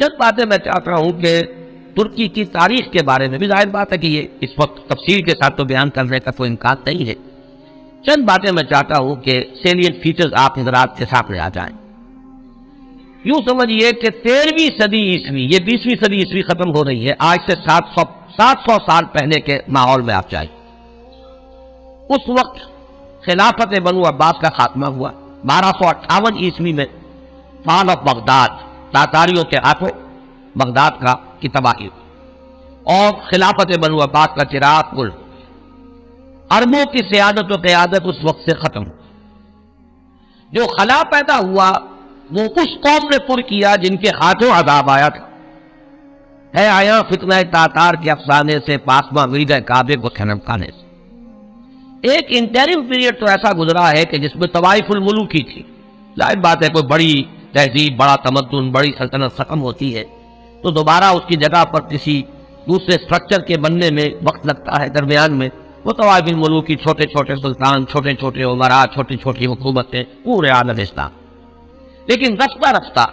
چند باتیں میں چاہتا ہوں کہ ترکی کی تاریخ کے بارے میں بھی ظاہر بات ہے کہ یہ اس وقت تفصیل کے ساتھ تو بیان کرنے کا کوئی امکان نہیں ہے. چند باتیں میں چاہتا ہوں کہ سیلینٹ فیچرز آپ حضرات کے سامنے آ جائیں. یوں سمجھیے کہ 13ویں صدی عیسوی، یہ 20ویں صدی عیسوی ختم ہو رہی ہے، آج سے 700 سال پہلے کے ماحول میں آپ جائیں. اس وقت خلافت بنو عباس کا خاتمہ ہوا. 1258 عیسوی میں فال آف بغداد، تاتاریوں کے ہاتھوں بغداد کی تباہی ہوئی اور خلافت بنو عباس کا چراغ گل. عربوں کی سیادت و قیادت اس وقت سے ختم ہوئی. جو خلا پیدا ہوا وہ اس قوم نے پر کیا جن کے ہاتھوں عذاب آیا تھا. ہے آیا فتنہ تاتار کے افسانے سے، پاسما میرزا کعبے کو کھنم کھانے سے. ایک انٹرم پیریڈ تو ایسا گزرا ہے کہ جس میں طوائف الملوکی تھی. ظاہر بات ہے کوئی بڑی تہذیب، بڑا تمدن، بڑی سلطنت ختم ہوتی ہے تو دوبارہ اس کی جگہ پر کسی دوسرے سٹرکچر کے بننے میں وقت لگتا ہے. درمیان میں وہ طوائف الملوکی، چھوٹے چھوٹے سلطان، چھوٹے چھوٹے عمراء، چھوٹی چھوٹی حکومتیں، پورے عالم اسلام. لیکن رفتہ رفتہ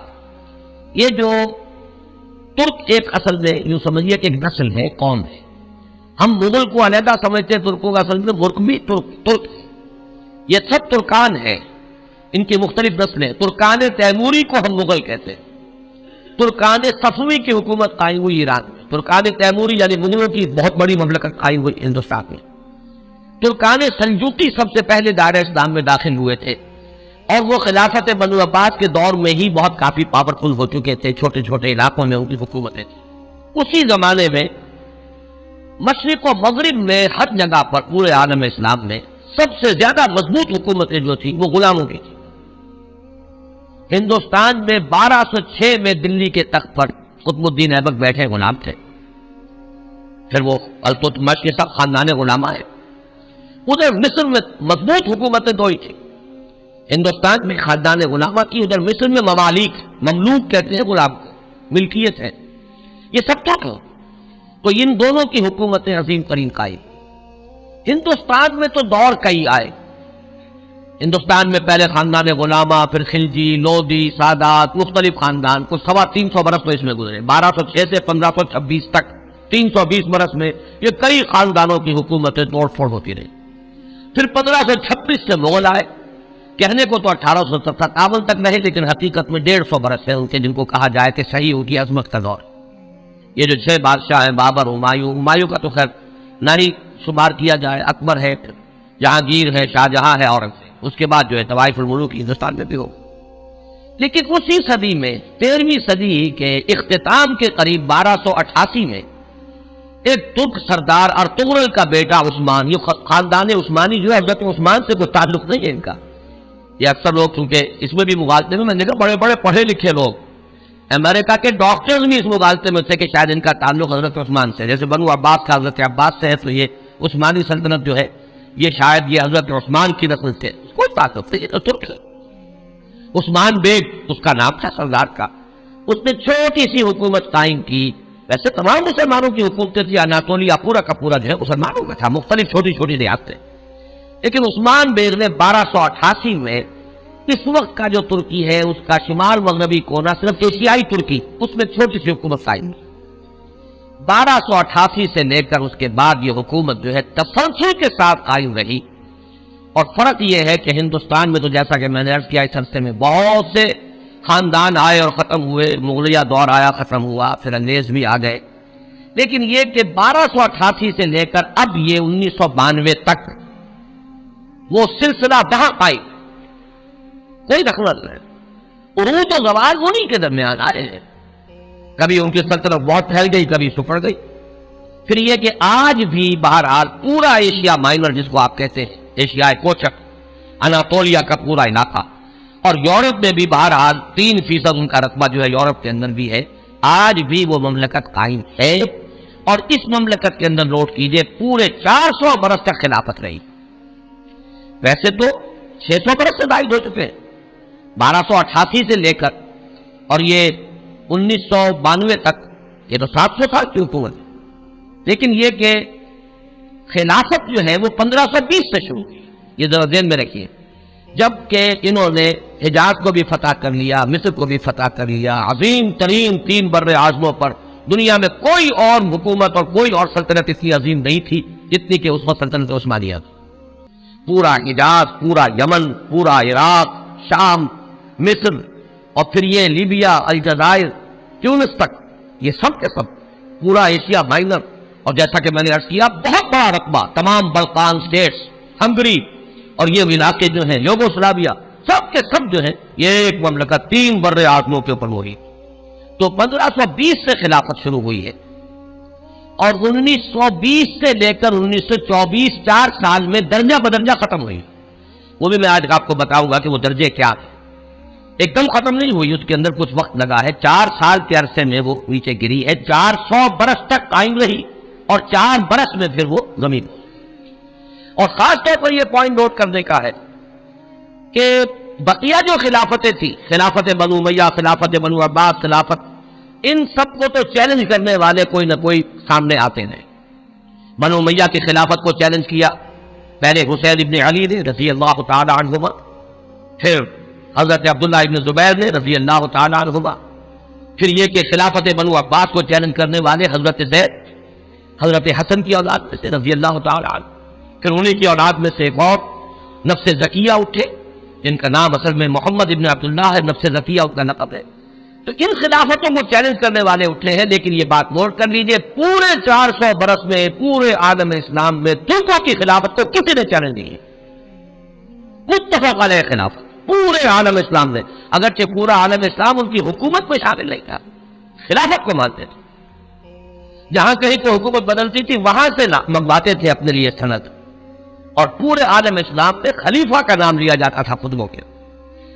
یہ جو ترک ایک اصل میں یوں سمجھیے کہ ایک نسل ہے، قوم ہے. ہم مغل کو علیحدہ سمجھتے ہیں، ترکوں کا اصل میں ملک بھی ترک. یہ سب ترکان ہے، ان کی مختلف نسلیں. ترکان تیموری کو ہم مغل کہتے ہیں. ترکان صفوی کی حکومت قائم ہوئی ایران میں. ترکان تیموری یعنی مغلوں کی بہت بڑی مملکت قائم ہوئی ہندوستان میں. ترکان سلجوقی سب سے پہلے دائرہ اسلام میں داخل ہوئے تھے اور وہ خلافت بنو عباس کے دور میں ہی بہت کافی پاورفل ہو چکے تھے. چھوٹے چھوٹے علاقوں میں ان کی حکومتیں تھیں. اسی زمانے میں مشرق و مغرب میں ہر جگہ پر پورے عالم اسلام میں سب سے زیادہ مضبوط حکومتیں جو تھیں وہ غلاموں کی تھیں. ہندوستان میں 1206 میں دلی کے تخت پر قطب الدین ایبک بیٹھے غلام تھے. پھر وہ التتمش کے سب خاندان غلامہ ہے. ادھر مصر میں مضبوط حکومتیں دو ہی تھیں. ہندوستان میں خاندان غلامہ کی، ادھر مصر میں ممالک، مملوک کہتے ہیں غلام کو، ملکیت ہے. یہ سب کیا کہ تو ان دونوں کی حکومتیں عظیم ترین قائم. ہندوستان میں تو دور کئی آئے. ہندوستان میں پہلے خاندان غلامہ، پھر خلجی، لودھی، سادات، مختلف خاندان، کچھ 350 برس تو اس میں گزرے. 1206 سے 1526 تک 320 برس میں یہ کئی خاندانوں کی حکومتیں توڑ پھوڑ ہوتی رہی. پھر 1526 سے مغل آئے. کہنے کو تو 1857 تک رہے، لیکن حقیقت میں 150 برس ہے ان کے، جن کو کہا جائے کہ صحیح ان کی عظمت کا دور. یہ جو 6 بادشاہ ہیں، بابر، ہمایوں کا تو خیر نہ ہی شمار کیا جائے، اکبر ہے، جہانگیر ہے، شاہجہاں ہے، اورنگزیب. اس کے بعد جو ہے طوائف الملوک ہندوستان میں بھی ہو. لیکن اسی صدی میں 13ویں صدی کے اختتام کے قریب 1288 میں ایک ترک سردار ارطغرل کا بیٹا عثمان، یہ خاندان عثمانی جو ہے حضرت عثمان سے کوئی تعلق نہیں ہے ان کا. یہ اکثر لوگ چونکہ اس میں بھی مغالطے میں نے دیکھا، بڑے بڑے پڑھے لکھے لوگ، امریکہ کے ڈاکٹرز بھی اس مغالطے میں تھے کہ شاید ان کا تعلق حضرت عثمان سے، جیسے بنو عباس کا حضرت عباس سے ہے تو یہ عثمانی سلطنت جو ہے یہ شاید یہ حضرت عثمان کی نسل سے. کوئی تعلق نہیں، یہ تو ترک ہے. عثمان بیگ اس کا نام تھا سردار کا. اس نے چھوٹی سی حکومت قائم کی. ویسے تمام مسلمانوں کی حکومتیں تھی، اناطولیہ پورا کا پورا جو ہے مسلمانوں کا تھا، مختلف چھوٹی چھوٹی ریاستیں. لیکن عثمان بیگ نے 1288 میں اس وقت کا جو ترکی ہے اس کا شمال مغربی کونا، صرف ایشیائی ترکی، اس میں چھوٹی سی حکومت قائم کی. 1288 سے لے کر اس کے بعد یہ حکومت جو ہے تسلسل کے ساتھ قائم رہی. اور فرق یہ ہے کہ ہندوستان میں تو جیسا کہ میں نے عرض کیا اس عرصے میں بہت سے خاندان آئے اور ختم ہوئے. مغلیہ دور آیا، ختم ہوا، پھر انگریز بھی آ گئے. لیکن یہ کہ 1288 سے لے کر اب یہ 1992 تک وہ سلسلہ جہاں قائم، کوئی دخل نہیں. عروج و زوال انہی کے درمیان آئے ہیں. کبھی ان کی سلطنت بہت پھیل گئی، کبھی سپڑ گئی. پھر یہ کہ آج بھی بہرحال پورا ایشیا مائنر جس کو آپ کہتے ہیں، ایشیا کوچک، اناطولیہ کا پورا علاقہ، اور یورپ میں بھی بہرحال 3% ان کا رقبہ جو ہے یورپ کے اندر بھی ہے. آج بھی وہ مملکت قائم ہے. اور اس مملکت کے اندر نوٹ کیجئے پورے 400 برس تک خلافت رہی. ویسے تو 600 برس سے زائد ہو چکے ہیں 1288 سے لے کر، اور یہ 1992 تک یہ تو 700 سال کی حکومت ہے. لیکن یہ کہ خلافت جو ہے وہ 1520 سے شروع ہوئی، یہ ذرا ذہن میں رکھیے. جب کہ انہوں نے حجاز کو بھی فتح کر لیا، مصر کو بھی فتح کر لیا، عظیم ترین 3 بر اعظموں پر دنیا میں کوئی اور حکومت اور کوئی اور سلطنت اتنی عظیم نہیں تھی جتنی کہ اس وقت سلطنت عثمانیہ تھی۔ پورا حجاز، پورا یمن، پورا عراق، شام، مصر، اور پھر یہ لیبیا، الجزائر، تیونس تک، یہ سب کے سب پورا ایشیا مائنر، اور جیسا کہ میں نے عرض کیا بہت بڑا رقبہ، تمام بلقان سٹیٹس، ہنگری اور یہ علاقے جو ہیں یوگوسلاویا، سب کے سب جو ہیں یہ ایک مملکت 3 بر اعظموں کے اوپر ہوئی۔ تو 1520 سے خلافت شروع ہوئی ہے، اور 1920 سے لے کر 1924 4 سال میں درجہ بدرجہ ختم ہوئی۔ وہ بھی میں آج آپ کو بتاؤں گا کہ وہ درجے کیا ہیں۔ ایک دم ختم نہیں ہوئی، اس کے اندر کچھ وقت لگا ہے، 4 سال کے عرصے میں وہ نیچے گری ہے، 400 برس تک قائم رہی، اور 4 برس میں پھر وہ زمین ہوئی۔ اور خاص طور پر یہ پوائنٹ نوٹ کرنے کا ہے کہ بقیہ جو خلافتیں تھیں، خلافت بنو امیہ، خلافت بنو عباس، خلافت، ان سب کو تو چیلنج کرنے والے کوئی نہ کوئی سامنے آتے ہیں۔ بنو امیہ کی خلافت کو چیلنج کیا پہلے حسین ابن علی نے رضی اللہ تعالی عنہما، پھر حضرت عبداللہ ابن زبیر نے رضی اللہ تعالی عنہما، پھر یہ کہ خلافت بنو عباس کو چیلنج کرنے والے حضرت زید، حضرت حسن کی اولاد میں سے رضی اللہ تعالی عنہ، پھر انہیں کی اولاد میں سے ایک اور نفس زکیہ اٹھے جن کا نام اصل میں محمد ابن عبداللہ ہے، نفس زکیہ ان کا لقب ہے۔ تو ان خلافتوں کو چیلنج کرنے والے اٹھے ہیں، لیکن یہ بات نوٹ کر لیجئے پورے 400 برس میں پورے عالم اسلام میں ترکوں کی خلافت کو کسی نے چیلنج نہیں ہے، متفق علیہ خلافت پورے عالم اسلام میں، اگرچہ پورا عالم اسلام ان کی حکومت میں شامل نہیں تھا، خلافت کو مانتے تھے، جہاں کہیں کوئی حکومت بدلتی تھی وہاں سے منگواتے تھے اپنے لیے سند، اور پورے عالم اسلام میں خلیفہ کا نام لیا جاتا تھا خطبوں کے۔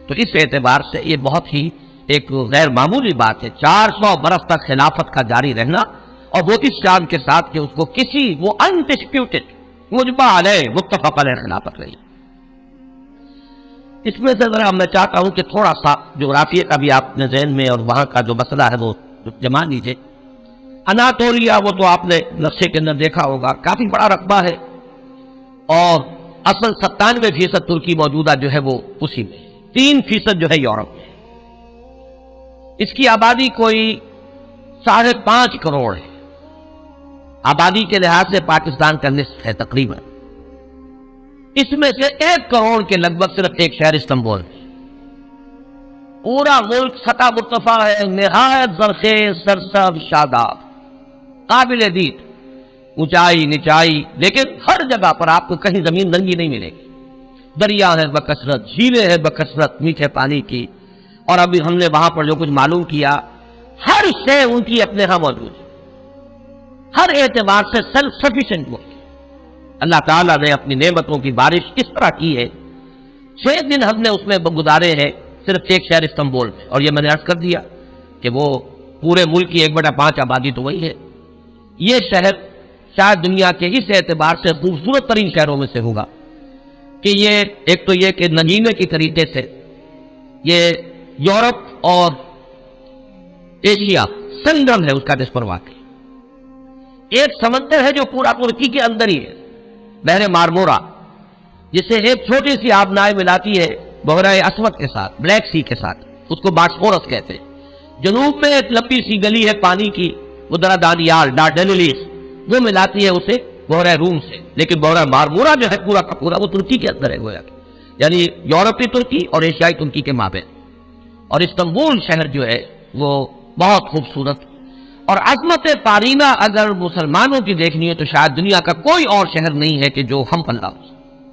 تو اس اعتبار سے یہ بہت ہی ایک غیر معمولی بات ہے، 400 برس تک خلافت کا جاری رہنا، اور وہ اس شان کے ساتھ کہ اس کو کسی وہ انڈسپیوٹڈ مجمع علیہ متفق علیہ خلافت رہی۔ اس میں سے ذرا میں چاہتا ہوں کہ تھوڑا سا جغرافیہ کا بھی آپ اپنے ذہن میں اور وہاں کا جو مسئلہ ہے وہ جما لیجیے۔ اناطولیا وہ تو آپ نے نقشے کے اندر دیکھا ہوگا، کافی بڑا رقبہ ہے، اور اصل 97% ترکی موجودہ جو ہے وہ اسی میں، 3% جو ہے یورپ میں۔ اس کی آبادی کوئی 5.5 کروڑ ہے، آبادی کے لحاظ سے پاکستان کا نصف ہے تقریباً۔ اس میں سے 1 کروڑ کے لگ بھگ صرف ایک شہر استنبول ہے۔ پورا ملک سطح مرتفع ہے، نہایت زرخیز، سرسبز، شاداب، قابل دید، اونچائی نچائی، لیکن ہر جگہ پر آپ کو کہیں زمین ننگی نہیں ملے گی، دریا ہے بکثرت، جھیلیں ہیں بکثرت میٹھے پانی کی، اور ابھی ہم نے وہاں پر جو کچھ معلوم کیا ہر شے ان کی اپنے ہاں موجود ہے، ہر اعتبار سے سیلف سفیشینٹ ملک۔ اللہ تعالیٰ نے اپنی نعمتوں کی بارش اس طرح کی ہے، 6 دن ہم نے اس میں گزارے ہیں صرف ایک شہر استنبول میں، اور یہ میں نے عرض کر دیا کہ وہ پورے ملک کی 1/5 آبادی تو وہی ہے۔ یہ شہر شاید دنیا کے اس اعتبار سے خوبصورت ترین شہروں میں سے ہوگا کہ یہ ایک تو یہ کہ نگینے کی طریقے سے یہ یورپ اور ایشیا سنگم ہے اس کا، جس پر واقع ایک سمندر ہے جو پورا ترکی کے اندر ہی ہے، بحر مارمورا، جسے ایک چھوٹی سی آبنائے ملاتی ہے بحیرہ اسود کے ساتھ، بلیک سی کے ساتھ، اس کو باسفورس کہتے ہیں۔ جنوب میں ایک لمبی سی گلی ہے پانی کی، وہ دانیال ڈارڈینیلیس، وہ ملاتی ہے اسے بحیرہ روم سے، لیکن بحیرہ مارمورا جو ہے پورا کا پورا وہ ترکی کے اندر ہے گویا کہ، یعنی یورپی ترکی اور ایشیائی ترکی کے مابین۔ اور استنبول شہر جو ہے وہ بہت خوبصورت، اور عظمت پارینہ اگر مسلمانوں کی دیکھنی ہے تو شاید دنیا کا کوئی اور شہر نہیں ہے کہ جو ہم پلہ ہو،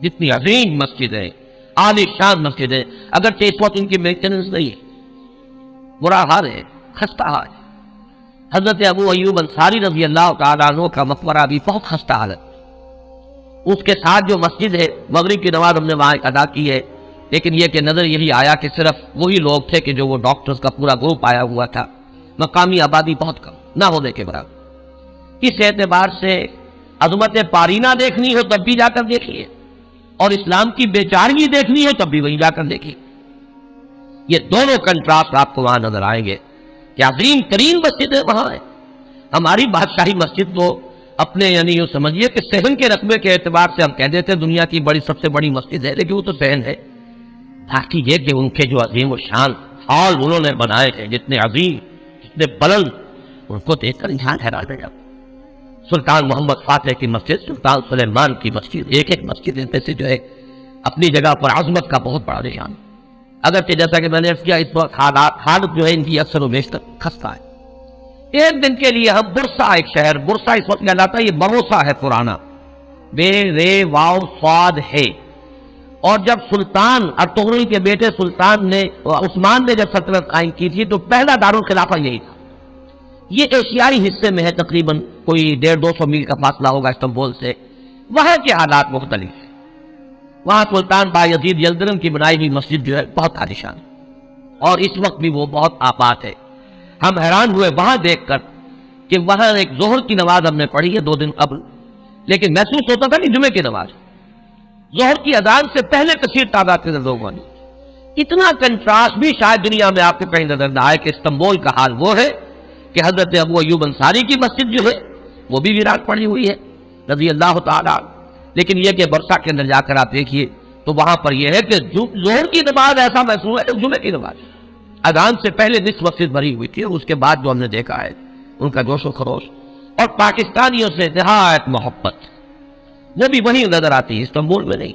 جتنی عظیم مسجد ہے، عالی شان مسجد ہے، اگرچہ اس وقت ان کی مینٹیننس نہیں ہے، برا حال ہے، خستہ حال ہے۔ حضرت ابو ایوب انصاری رضی اللہ تعالیٰ عنہ کا مقبرہ بھی بہت خستہ حالت، اس کے ساتھ جو مسجد ہے مغرب کی نماز ہم نے وہاں ادا کی ہے، لیکن یہ کہ نظر یہی آیا کہ صرف وہی لوگ تھے کہ جو وہ ڈاکٹرز کا پورا گروپ آیا ہوا تھا، مقامی آبادی بہت کم نہ ہونے کے برابر۔ اس اعتبار سے عظمت پارینہ دیکھنی ہو تب بھی جا کر دیکھیے، اور اسلام کی بے چارگی دیکھنی ہو تب بھی وہیں جا کر دیکھیے۔ یہ دونوں کنٹراسٹ آپ کو وہاں نظر آئیں گے کہ عظیم ترین مسجد ہے وہاں ہے۔ ہماری بادشاہی مسجد تو اپنے یعنی یوں سمجھیے کہ صحن کے رقبے کے اعتبار سے ہم کہہ دیتے ہیں دنیا کی سب سے بڑی مسجد ہے، لیکن وہ تو صحن ہے، باقی یہ کہ ان کے جو عظیم و شان ہال انہوں نے بنائے تھے، جتنے عظیم، جتنے بلند، ان کو دیکھ کر انسان حیران رہ جاتا۔ سلطان محمد فاتح کی مسجد، سلطان سلیمان کی مسجد، ایک ایک مسجد ان میں سے جو ہے اپنی جگہ پر عظمت کا بہت بڑا نشان۔ اگرچہ جیسا کہ میں نے عرض کیا، اس وقت حالت جو ہے ان کی اکثر و بیشتر خستہ ہے۔ ایک دن کے لیے ہم برسا، ایک شہر برسا اس وقت کہلاتا ہے، یہ بروسا ہے پرانا، بے رے واو صاد ہے۔ اور جب سلطان ارطغرل کے بیٹے سلطان نے عثمان نے جب سلطنت قائم کی تھی تو پہلا دارالخلافہ یہی تھا۔ یہ ایشیائی حصے میں ہے، تقریباً کوئی 150-200 میل کا فاصلہ ہوگا استنبول سے۔ وہاں کے حالات مختلف ہیں۔ وہاں سلطان بایزید یلدرم کی بنائی ہوئی مسجد جو ہے بہت عالیشان ہے، اور اس وقت بھی وہ بہت آباد ہے۔ ہم حیران ہوئے وہاں دیکھ کر کہ وہاں ایک ظہر کی نماز ہم نے پڑھی ہے 2 دن قبل، لیکن محسوس ہوتا تھا کہ جمعے کی نماز، ظہر کی اذان سے پہلے کثیر تعداد کے لوگوں نے۔ اتنا کنٹراسٹ بھی شاید دنیا میں آپ کے کہیں نظر نہ آئے کہ استنبول کا حال وہ ہے کہ حضرت ابو ایوب انصاری کی مسجد جو ہے وہ بھی ویران پڑی ہوئی ہے رضی اللہ تعالیٰ۔ لیکن یہ کہ برسا کے اندر جا کر آپ دیکھیے تو وہاں پر یہ ہے کہ ظہر کی نماز ایسا محسوس ہے کہ جمعے کی نماز، اذان سے پہلے نصف مسجد بھری ہوئی تھی، اور اس کے بعد جو ہم نے دیکھا ہے ان کا جوش و خروش اور پاکستانیوں سے نہایت محبت، وہ بھی وہیں نظر آتی ہے، استنبول میں نہیں۔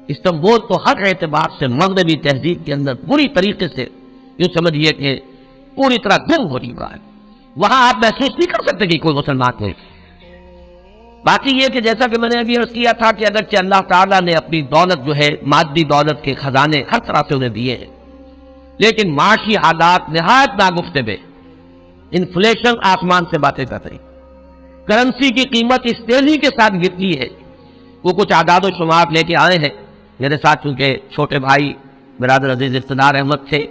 استنبول تو ہر اعتبار سے مغربی تہذیب کے اندر پوری طریقے سے یہ سمجھیے کہ پوری طرح گم ہو رہا ہے۔ وہاں آپ محسوس نہیں کر سکتے کہ کوئی مسلمان نہیں۔ باقی یہ کہ جیسا کہ میں نے ابھی عرض کیا تھا کہ اگرچہ اللہ تعالیٰ نے اپنی دولت جو ہے، مادی دولت کے خزانے ہر طرح سے انہیں دیے ہیں، لیکن معاشی حالات نہایت ناگفتگو، انفلیشن آسمان سے باتیں کر رہی، کرنسی کی قیمت اس تیزی کے ساتھ گرتی ہے۔ وہ کچھ اعداد و شمار لے کے آئے ہیں میرے ساتھ، چونکہ چھوٹے بھائی برادر عزیز اقتدار احمد تھے،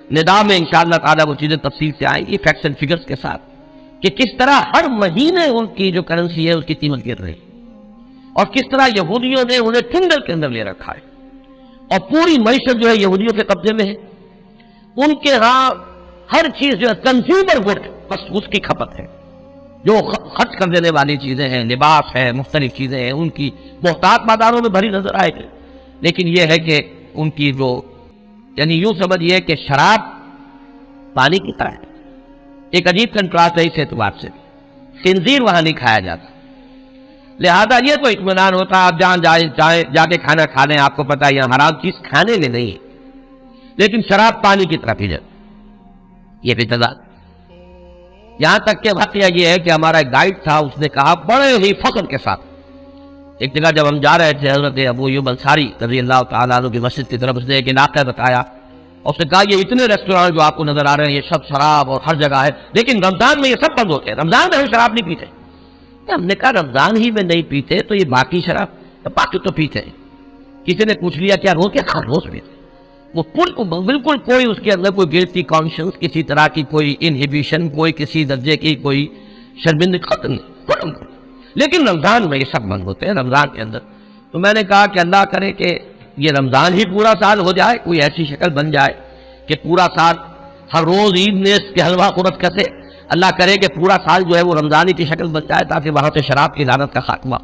ندا میں انشاءاللہ تعالیٰ وہ چیزیں تفصیل سے آئیں گی، فیکٹس اینڈ فگرز کے ساتھ، کہ کس طرح ہر مہینے ان کی جو کرنسی ہے اس کی قیمت گر رہی، اور کس طرح یہودیوں نے انہیں ٹھنڈل کے اندر لے رکھا ہے، اور پوری معیشت جو ہے یہودیوں کے قبضے میں ہے۔ ان کے ہاں ہر چیز جو ہے کنزیومر گڈ، بس اس کی کھپت ہے، جو خرچ کر دینے والی چیزیں ہیں، لباس ہے، مختلف چیزیں ہیں، ان کی محتاط بازاروں میں بھری نظر آئے گی۔ لیکن یہ ہے کہ ان کی جو یعنی یوں سمجھیے کہ شراب پانی کی طرح ہے۔ ایک عجیب کنٹراسٹ ہے اس اعتبار سے، خنزیر وہاں نہیں کھایا جاتا، لہذا یہ تو اطمینان ہوتا ہے آپ جہاں جا کے کھانا کھا لیں، آپ کو پتہ ہے یہ حرام چیز کھانے میں نہیں ہے، لیکن شراب پانی کی طرح پی جاتی، یہ بھی تضاد۔ یہاں تک کہ واقعہ یہ ہے کہ ہمارا ایک گائیڈ تھا، اس نے کہا بڑے ہی فخر کے ساتھ، ایک جگہ جب ہم جا رہے تھے حضرت ابو ایوب انصاری رضی اللہ تعالیٰ عنہ کی مسجد کی طرف، اس نے ایک علاقہ بتایا، اور اس نے کہا یہ اتنے ریسٹورانٹ جو آپ کو نظر آ رہے ہیں یہ سب شراب اور ہر جگہ ہے، لیکن رمضان میں یہ سب بند ہوتے ہیں، رمضان میں ہم شراب نہیں پیتے۔ ہم نے کہا رمضان ہی میں نہیں پیتے تو یہ باقی شراب باقی تو پیتے ہیں۔ کسی نے پوچھ لیا کیا روز؟ کیا روز پیتے؟ وہ بالکل کوئی اس کے اندر کوئی گلٹی کانشنس، کسی طرح کی کوئی انہیبیشن، کوئی کسی درجے کی کوئی شرمندگی ختم نہیں، لیکن رمضان میں یہ سب بند ہوتے ہیں رمضان کے اندر۔ تو میں نے کہا کہ اللہ کرے کہ یہ رمضان ہی پورا سال ہو جائے، کوئی ایسی شکل بن جائے کہ پورا سال ہر روز عید نے اس کے حلوہ خورت کسے، اللہ کرے کہ پورا سال جو ہے وہ رمضانی کی شکل بن جائے، تاکہ وہاں سے شراب کی لعنت کا خاتمہ